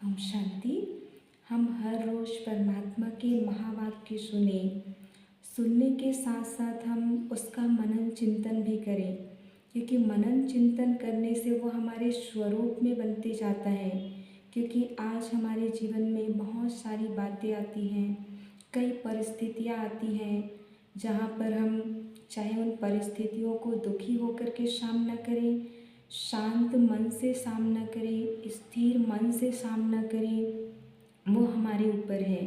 ओम शांति। हम हर रोज़ परमात्मा के महावाक्य सुनने के साथ साथ हम उसका मनन चिंतन भी करें, क्योंकि मनन चिंतन करने से वो हमारे स्वरूप में बनते जाता है। क्योंकि आज हमारे जीवन में बहुत सारी बातें आती हैं, कई परिस्थितियाँ आती हैं जहाँ पर हम चाहे उन परिस्थितियों को दुखी होकर के सामना करें, शांत मन से सामना करें, स्थिर मन से सामना करें, वो हमारे ऊपर है।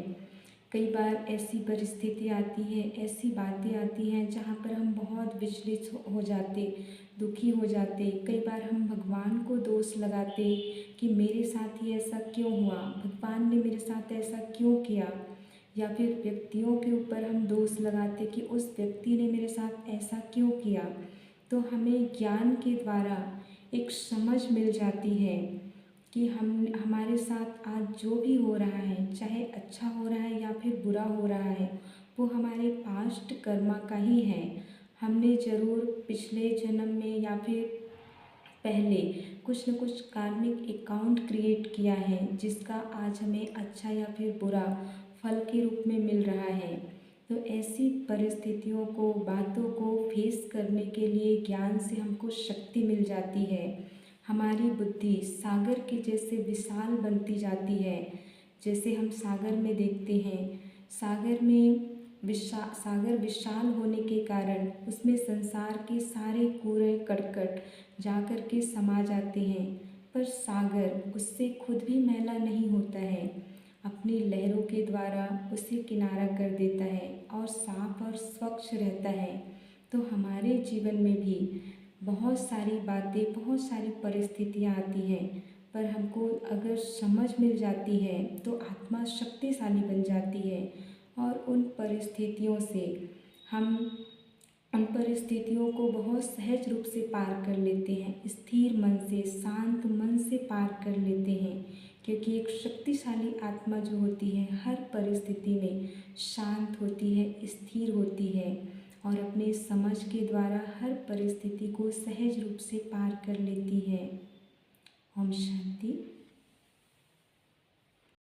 कई बार ऐसी परिस्थिति आती है, ऐसी बातें आती हैं जहाँ पर हम बहुत विचलित हो जाते, दुखी हो जाते। कई बार हम भगवान को दोष लगाते कि मेरे साथ ही ऐसा क्यों हुआ, भगवान ने मेरे साथ ऐसा क्यों किया, या फिर व्यक्तियों के ऊपर हम दोष लगाते कि उस व्यक्ति ने मेरे साथ ऐसा क्यों किया। तो हमें ज्ञान के द्वारा एक समझ मिल जाती है कि हमारे साथ आज जो भी हो रहा है, चाहे अच्छा हो रहा है या फिर बुरा हो रहा है, वो हमारे पास्ट कर्मा का ही है। हमने ज़रूर पिछले जन्म में या फिर पहले कुछ न कुछ कार्मिक अकाउंट क्रिएट किया है, जिसका आज हमें अच्छा या फिर बुरा फल के रूप में मिल रहा है। तो ऐसी परिस्थितियों को, बातों को फेस करने के लिए ज्ञान से हमको शक्ति मिल जाती है। हमारी बुद्धि सागर के जैसे विशाल बनती जाती है। जैसे हम सागर में देखते हैं, सागर विशाल होने के कारण उसमें संसार के सारे कूड़े करकट जाकर के समा जाते हैं, पर सागर उससे खुद भी मैला नहीं होता है, अपनी लहरों के द्वारा उसे किनारा कर देता है और साफ और स्वच्छ रहता है। तो हमारे जीवन में भी बहुत सारी बातें, बहुत सारी परिस्थितियाँ आती हैं, पर हमको अगर समझ मिल जाती है तो आत्मा शक्तिशाली बन जाती है और उन परिस्थितियों को बहुत सहज रूप से पार कर लेते हैं, स्थिर मन से, शांत मन से पार कर लेते हैं। क्योंकि एक शक्तिशाली आत्मा जो होती है हर परिस्थिति में शांत होती है, स्थिर होती है और अपने समझ के द्वारा हर परिस्थिति को सहज रूप से पार कर लेती है। ओम शांति।